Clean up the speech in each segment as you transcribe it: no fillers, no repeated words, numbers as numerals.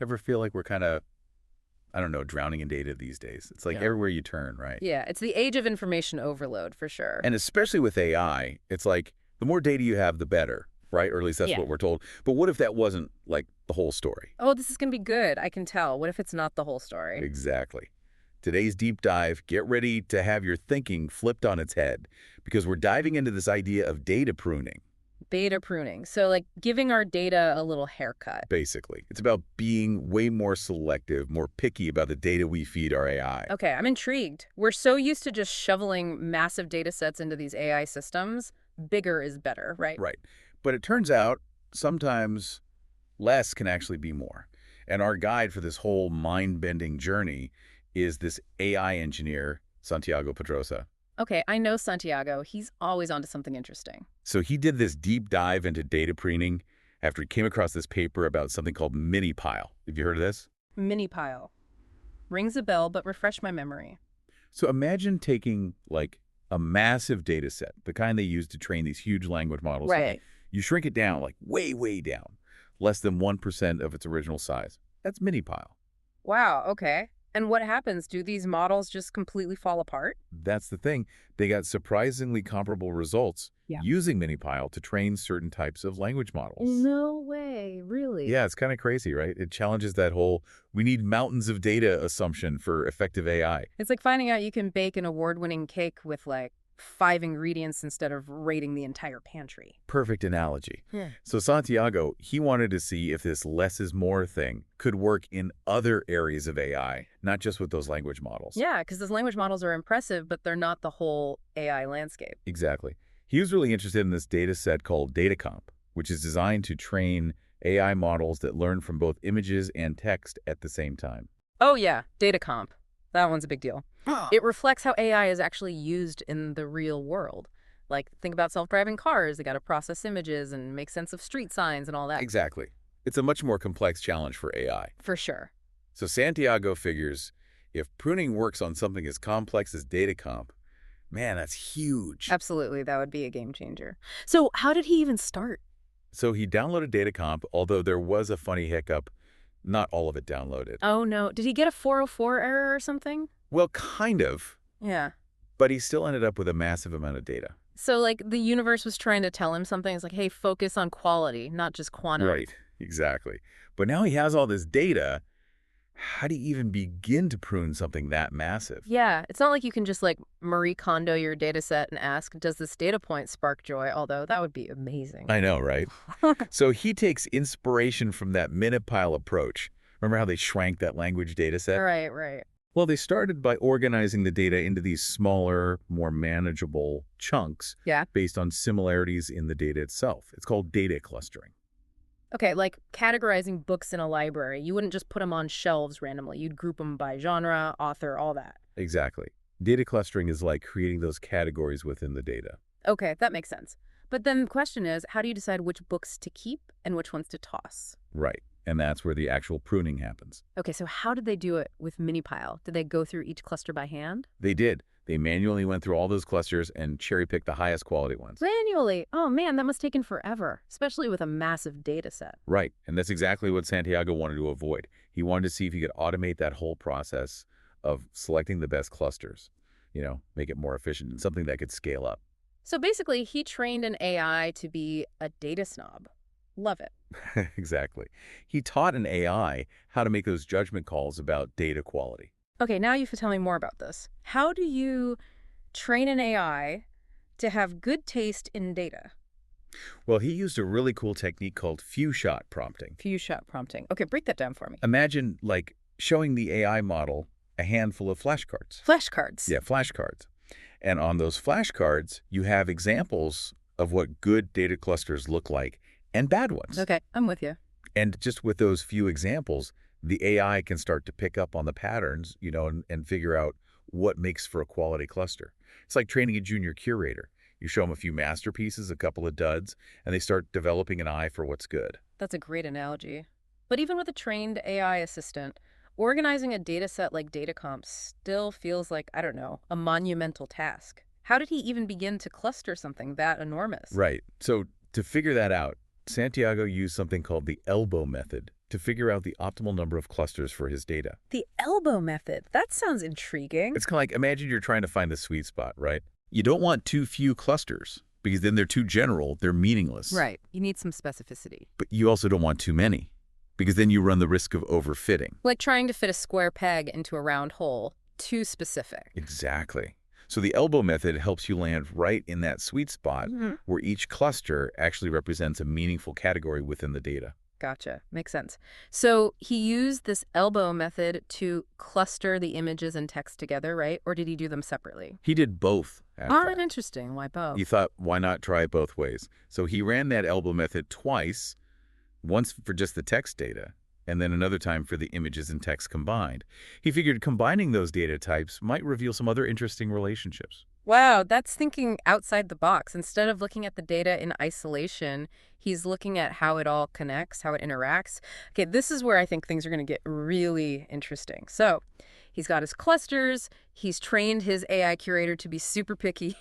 Ever feel like we're kind of, I don't know, drowning in data these days? It's like Yeah. everywhere you turn, right? Yeah, it's the age of information overload for sure. And especially with AI, it's like the more data you have, the better, right? Or at least that's Yeah. what we're told. But what if that wasn't like the whole story? Oh, this is going to be good. I can tell. What if it's not the whole story? Exactly. Today's deep dive, get ready to have your thinking flipped on its head because we're diving into this idea of data pruning, Data pruning. So, like, giving our data a little haircut. basically. It's about being way more selective, more picky about the data we feed our AI. Okay, I'm intrigued. We're so used to just shoveling massive data sets into these AI systems. Bigger is better, right? Right. But it turns out sometimes less can actually be more. And our guide for this whole mind-bending journey is this AI engineer, Santiago Pedrosa. Okay, I know Santiago. He's always onto something interesting. So he did this deep dive into data preening after he came across this paper about something called Minipile. Have you heard of this? Minipile. Rings a bell, but refresh my memory. So imagine taking like a massive data set, the kind they use to train these huge language models. Right. You shrink it down like way, way down, less than 1% of its original size. That's Minipile. Wow, okay. And what happens? Do these models just completely fall apart? That's the thing. They got surprisingly comparable results Yeah. using Minipile to train certain types of language models. No way, really? Yeah, it's kind of crazy, right? It challenges that whole we need mountains of data assumption for effective AI. It's like finding out you can bake an award-winning cake with like 5 ingredients instead of raiding the entire pantry. Perfect analogy. Yeah. So Santiago, he wanted to see if this less is more thing could work in other areas of AI, not just with those language models. Yeah, because those language models are impressive, but they're not the whole AI landscape. Exactly. He was really interested in this data set called DataComp, which is designed to train AI models that learn from both images and text at the same time. Oh yeah, data comp. That one's a big deal. It reflects how AI is actually used in the real world. Like, think about self-driving cars. They got to process images and make sense of street signs and all that. Exactly. It's a much more complex challenge for AI. For sure. So Santiago figures if pruning works on something as complex as DataComp, man, that's huge. Absolutely, that would be a game changer. So how did he even start? So he downloaded DataComp, although there was a funny hiccup. Not all of it downloaded. Oh no, did he get a 404 error or something? Well, kind of, Yeah. but he still ended up with a massive amount of data. So like the universe was trying to tell him something. It's like, hey, focus on quality, not just quantity. Right, exactly. But now he has all this data. How do you even begin to prune something that massive? Yeah, it's not like you can just like Marie Kondo your data set and ask, does this data point spark joy? Although that would be amazing. I know, right? So he takes inspiration from that Minipile approach. Remember how they shrank that language data set? Right, right. Well, they started by organizing the data into these smaller, more manageable chunks Yeah. based on similarities in the data itself. It's called data clustering. Okay, like categorizing books in a library. You wouldn't just put them on shelves randomly. You'd group them by genre, author, all that. Exactly. Data clustering is like creating those categories within the data. Okay, that makes sense. But then the question is, how do you decide which books to keep and which ones to toss? Right. And that's where the actual pruning happens. Okay, so how did they do it with Minipile? Did they go through each cluster by hand? They did. They manually went through all those clusters and cherry-picked the highest quality ones. Manually? Oh man, that must have taken forever, especially with a massive data set. Right. And that's exactly what Santiago wanted to avoid. He wanted to see if he could automate that whole process of selecting the best clusters, make it more efficient and something that could scale up. So basically, he trained an AI to be a data snob. Love it. Exactly. He taught an AI how to make those judgment calls about data quality. Okay, now you have to tell me more about this. How do you train an AI to have good taste in data? Well, he used a really cool technique called few-shot prompting. Few-shot prompting. Okay, break that down for me. Imagine, like, showing the AI model a handful of flashcards. Flashcards. Yeah, flashcards. And on those flashcards, you have examples of what good data clusters look like and bad ones. Okay, I'm with you. And just with those few examples, the AI can start to pick up on the patterns, and figure out what makes for a quality cluster. It's like training a junior curator. You show them a few masterpieces, a couple of duds, and they start developing an eye for what's good. That's a great analogy. But even with a trained AI assistant, organizing a data set like DataComp still feels like, I don't know, a monumental task. How did he even begin to cluster something that enormous? Right. So to figure that out, Santiago used something called the elbow method to figure out the optimal number of clusters for his data. The elbow method. That sounds intriguing. It's kind of like, imagine you're trying to find the sweet spot, right? You don't want too few clusters because then they're too general, they're meaningless. Right. You need some specificity. But you also don't want too many because then you run the risk of overfitting. Like trying to fit a square peg into a round hole. Too specific. Exactly. So the elbow method helps you land right in that sweet spot where each cluster actually represents a meaningful category within the data. Gotcha. Makes sense. So he used this elbow method to cluster the images and text together, right? Or did he do them separately? He did both. Interesting. Why both? He thought, why not try it both ways? So he ran that elbow method twice, once for just the text data, and then another time for the images and text combined. He figured combining those data types might reveal some other interesting relationships. Wow, that's thinking outside the box. Instead of looking at the data in isolation, he's looking at how it all connects, how it interacts. Okay, this is where I think things are going to get really interesting. So he's got his clusters. He's trained his AI curator to be super picky.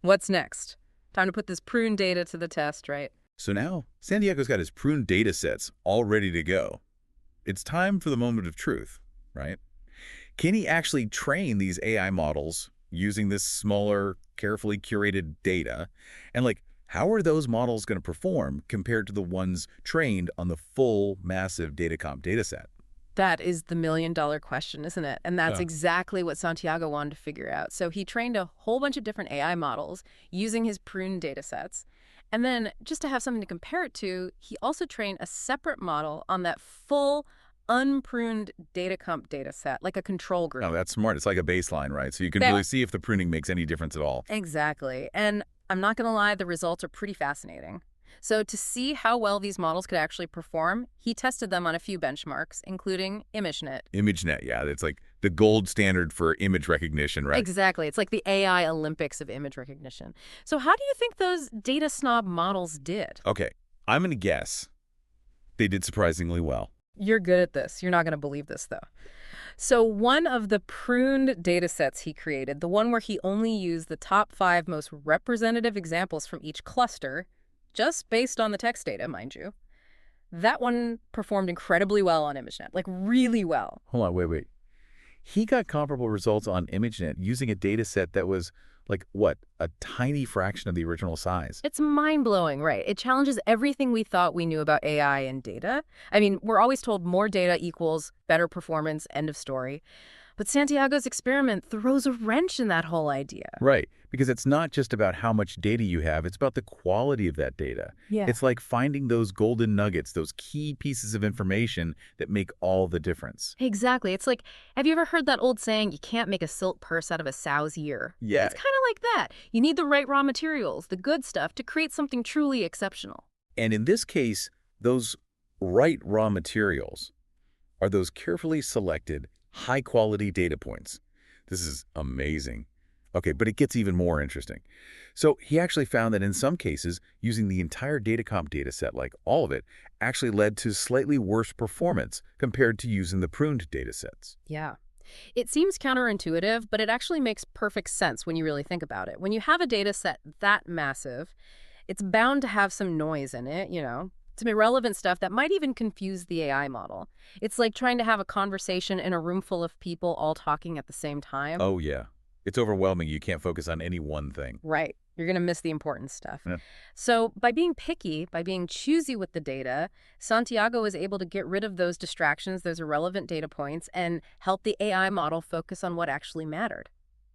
What's next? Time to put this prune data to the test, right? So now, Santiago's got his pruned datasets all ready to go. It's time for the moment of truth, right? Can he actually train these AI models using this smaller, carefully curated data? And how are those models going to perform compared to the ones trained on the full, massive Datacomp dataset? That is the million-dollar question, isn't it? And that's Yeah. exactly what Santiago wanted to figure out. So he trained a whole bunch of different AI models using his pruned datasets. And then just to have something to compare it to, he also trained a separate model on that full, unpruned Datacomp dataset, like a control group. Oh, that's smart. It's like a baseline, right? So you can Yeah. really see if the pruning makes any difference at all. Exactly. And I'm not going to lie, the results are pretty fascinating. So to see how well these models could actually perform, he tested them on a few benchmarks, including ImageNet. ImageNet, yeah. It's like the gold standard for image recognition, right? Exactly. It's like the AI Olympics of image recognition. So how do you think those data snob models did? Okay, I'm going to guess they did surprisingly well. You're good at this. You're not going to believe this, though. So one of the pruned data sets he created, the one where he only used the top 5 most representative examples from each cluster, just based on the text data, mind you, that one performed incredibly well on ImageNet, like really well. Hold on, wait. He got comparable results on ImageNet using a data set that was a tiny fraction of the original size. It's mind-blowing, right? It challenges everything we thought we knew about AI and data. I mean, we're always told more data equals better performance, end of story. But Santiago's experiment throws a wrench in that whole idea. Right, because it's not just about how much data you have, it's about the quality of that data. Yeah. It's like finding those golden nuggets, those key pieces of information that make all the difference. Exactly. It's like, have you ever heard that old saying, you can't make a silk purse out of a sow's ear? Yeah. It's kind of like that. You need the right raw materials, the good stuff, to create something truly exceptional. And in this case, those right raw materials are those carefully selected, high-quality data points. This is amazing. Okay, but it gets even more interesting. So he actually found that in some cases, using the entire Datacomp dataset, like all of it, actually led to slightly worse performance compared to using the pruned datasets. Yeah. It seems counterintuitive, but it actually makes perfect sense when you really think about it. When you have a data set that massive, it's bound to have some noise in it, some irrelevant stuff that might even confuse the AI model. It's like trying to have a conversation in a room full of people all talking at the same time. Oh, yeah. It's overwhelming. You can't focus on any one thing. Right. You're going to miss the important stuff. Yeah. So by being picky, by being choosy with the data, Santiago was able to get rid of those distractions, those irrelevant data points, and help the AI model focus on what actually mattered.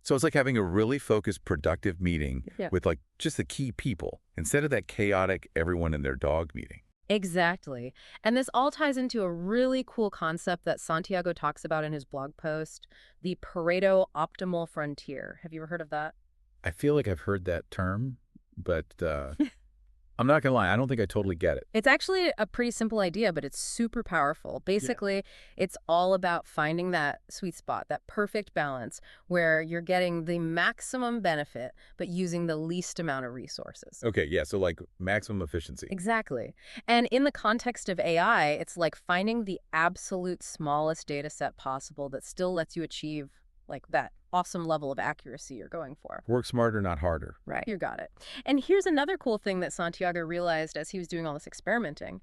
So it's like having a really focused, productive meeting with just the key people instead of that chaotic everyone and their dog meeting. Exactly. And this all ties into a really cool concept that Santiago talks about in his blog post, the Pareto optimal frontier. Have you ever heard of that? I feel like I've heard that term, but I'm not going to lie. I don't think I totally get it. It's actually a pretty simple idea, but it's super powerful. Basically, It's all about finding that sweet spot, that perfect balance where you're getting the maximum benefit, but using the least amount of resources. Okay, yeah, so like maximum efficiency. Exactly. And in the context of AI, it's like finding the absolute smallest data set possible that still lets you achieve that awesome level of accuracy you're going for. Work smarter, not harder. Right. You got it. And here's another cool thing that Santiago realized as he was doing all this experimenting.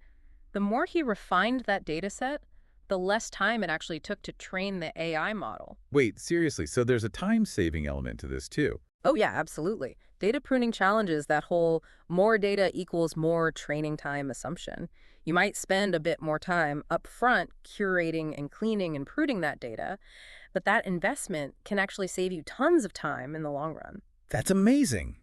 the more he refined that data set, the less time it actually took to train the AI model. Wait, seriously, so there's a time-saving element to this too. Oh, yeah, absolutely. Data pruning challenges that whole more data equals more training time assumption. You might spend a bit more time up front curating and cleaning and pruning that data, but that investment can actually save you tons of time in the long run. That's amazing.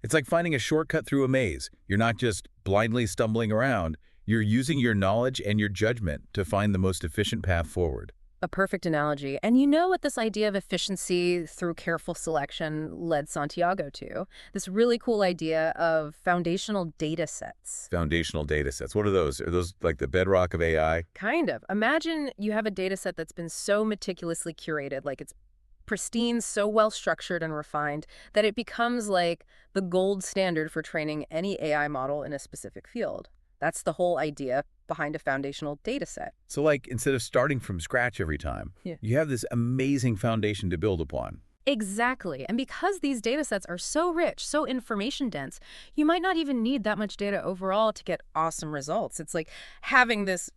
It's like finding a shortcut through a maze. You're not just blindly stumbling around, you're using your knowledge and your judgment to find the most efficient path forward. A perfect analogy. And you know what this idea of efficiency through careful selection led Santiago to? This really cool idea of foundational data sets. Foundational data sets. What are those? Are those like the bedrock of AI? Kind of. Imagine you have a data set that's been so meticulously curated, like it's pristine, so well structured and refined, that it becomes like the gold standard for training any AI model in a specific field. That's the whole idea behind a foundational data set. So like instead of starting from scratch every time, Yeah. you have this amazing foundation to build upon. Exactly. And because these data sets are so rich, so information dense, you might not even need that much data overall to get awesome results. It's like having this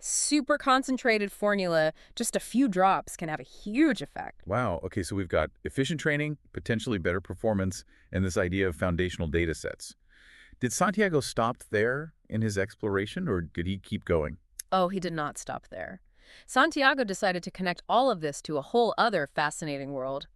super concentrated formula, just a few drops can have a huge effect. Wow. Okay, so we've got efficient training, potentially better performance, and this idea of foundational data sets. Did Santiago stop there in his exploration, or did he keep going? Oh, he did not stop there. Santiago decided to connect all of this to a whole other fascinating world: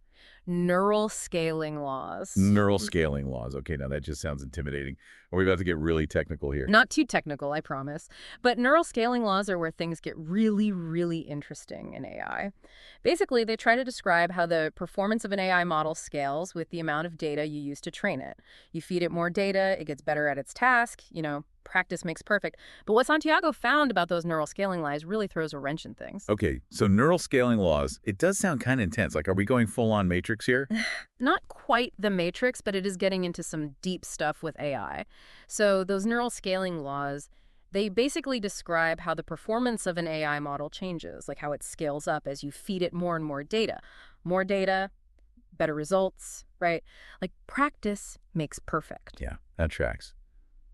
neural scaling laws. Neural scaling laws. Okay, now that just sounds intimidating. Are we about to get really technical here? Not too technical, I promise. But neural scaling laws are where things get really, really interesting in AI. Basically, they try to describe how the performance of an AI model scales with the amount of data you use to train it. You feed it more data, it gets better at its task, practice makes perfect. But what Santiago found about those neural scaling laws really throws a wrench in things. Okay, so neural scaling laws, it does sound kind of intense. Like, are we going full-on matrix here? Not quite the matrix, but it is getting into some deep stuff with AI. So those neural scaling laws, they basically describe how the performance of an AI model changes, like how it scales up as you feed it more and more data. More data, better results, right? Like practice makes perfect. Yeah, that tracks.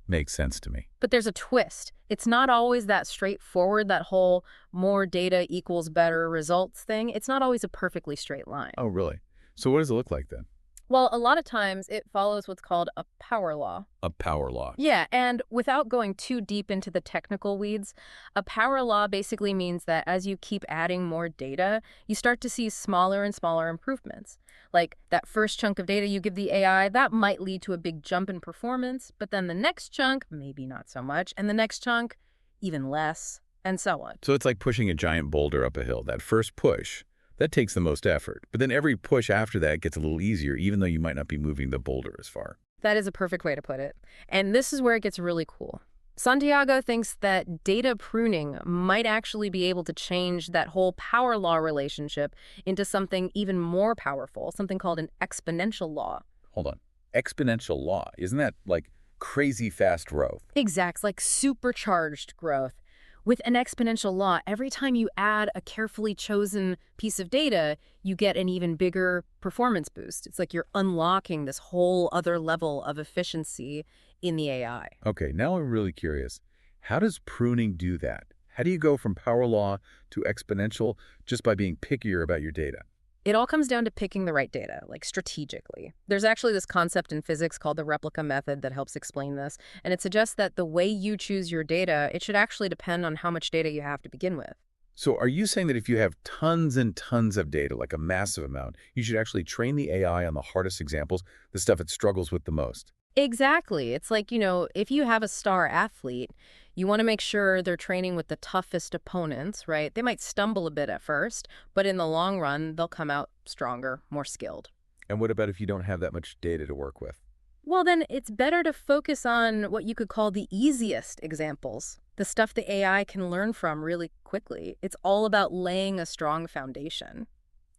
Makes sense to me. But there's a twist. It's not always that straightforward, that whole more data equals better results thing. It's not always a perfectly straight line. Oh, really? So what does it look like then? Well, a lot of times it follows what's called a power law. A power law. Yeah, and without going too deep into the technical weeds, a power law basically means that as you keep adding more data, you start to see smaller and smaller improvements. Like that first chunk of data you give the AI, that might lead to a big jump in performance, but then the next chunk, maybe not so much, and the next chunk, even less, and so on. So it's like pushing a giant boulder up a hill. That first push, that takes the most effort. But then every push after that gets a little easier, even though you might not be moving the boulder as far. That is a perfect way to put it. And this is where it gets really cool. Santiago thinks that data pruning might actually be able to change that whole power law relationship into something even more powerful, something called an exponential law. Hold on. Exponential law. Isn't that like crazy fast growth? Exact, like supercharged growth. With an exponential law, every time you add a carefully chosen piece of data, you get an even bigger performance boost. It's like you're unlocking this whole other level of efficiency in the AI. Okay, now I'm really curious. How does pruning do that? How do you go from power law to exponential just by being pickier about your data? It all comes down to picking the right data, like strategically. There's actually this concept in physics called the replica method that helps explain this, and it suggests that the way you choose your data, it should actually depend on how much data you have to begin with. So are you saying that if you have tons and tons of data, like a massive amount, you should actually train the AI on the hardest examples, the stuff it struggles with the most? Exactly. It's like, if you have a star athlete, you want to make sure they're training with the toughest opponents, right? They might stumble a bit at first, but in the long run, they'll come out stronger, more skilled. And what about if you don't have that much data to work with? Well, then it's better to focus on what you could call the easiest examples, the stuff the AI can learn from really quickly. It's all about laying a strong foundation.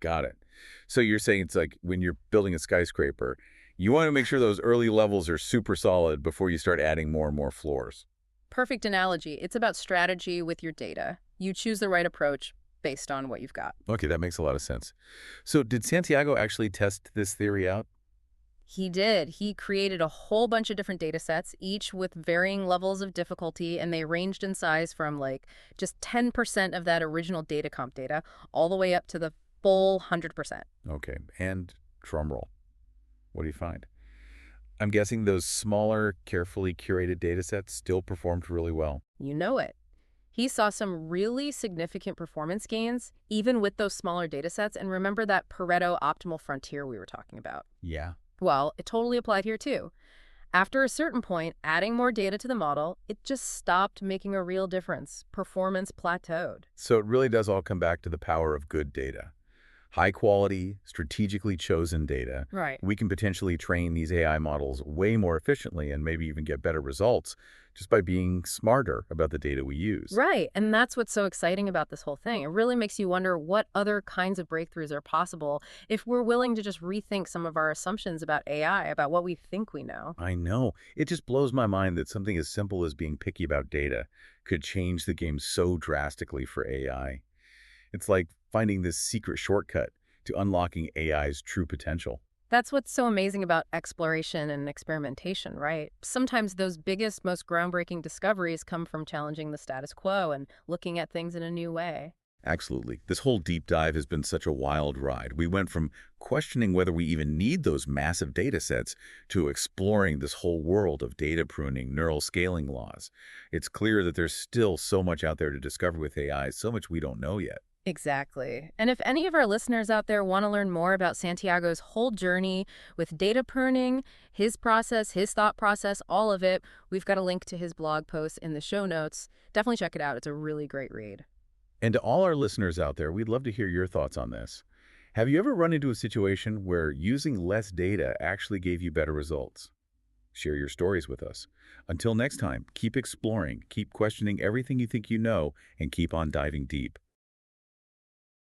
Got it. So you're saying it's like when you're building a skyscraper, you want to make sure those early levels are super solid before you start adding more and more floors. Perfect analogy. It's about strategy with your data. You choose the right approach based on what you've got. Okay, that makes a lot of sense. So did Santiago actually test this theory out? He did. He created a whole bunch of different data sets, each with varying levels of difficulty, and they ranged in size from like just 10% of that original data comp data all the way up to the full 100%. Okay, and drum roll. What do you find? I'm guessing those smaller, carefully curated data sets still performed really well. You know it. He saw some really significant performance gains, even with those smaller data sets. And remember that Pareto optimal frontier we were talking about? Yeah. Well, it totally applied here too. After a certain point, adding more data to the model, it just stopped making a real difference. Performance plateaued. So it really does all come back to the power of good data. High quality, strategically chosen data. Right. We can potentially train these AI models way more efficiently and maybe even get better results just by being smarter about the data we use. Right. And that's what's so exciting about this whole thing. It really makes you wonder what other kinds of breakthroughs are possible if we're willing to just rethink some of our assumptions about AI, about what we think we know. I know. It just blows my mind that something as simple as being picky about data could change the game so drastically for AI. It's like finding this secret shortcut to unlocking AI's true potential. That's what's so amazing about exploration and experimentation, right? Sometimes those biggest, most groundbreaking discoveries come from challenging the status quo and looking at things in a new way. Absolutely. This whole deep dive has been such a wild ride. We went from questioning whether we even need those massive data sets to exploring this whole world of data pruning, neural scaling laws. It's clear that there's still so much out there to discover with AI, so much we don't know yet. Exactly. And if any of our listeners out there want to learn more about Santiago's whole journey with data pruning, his process, his thought process, all of it, we've got a link to his blog post in the show notes. Definitely check it out. It's a really great read. And to all our listeners out there, we'd love to hear your thoughts on this. Have you ever run into a situation where using less data actually gave you better results? Share your stories with us. Until next time, keep exploring, keep questioning everything you think you know, and keep on diving deep.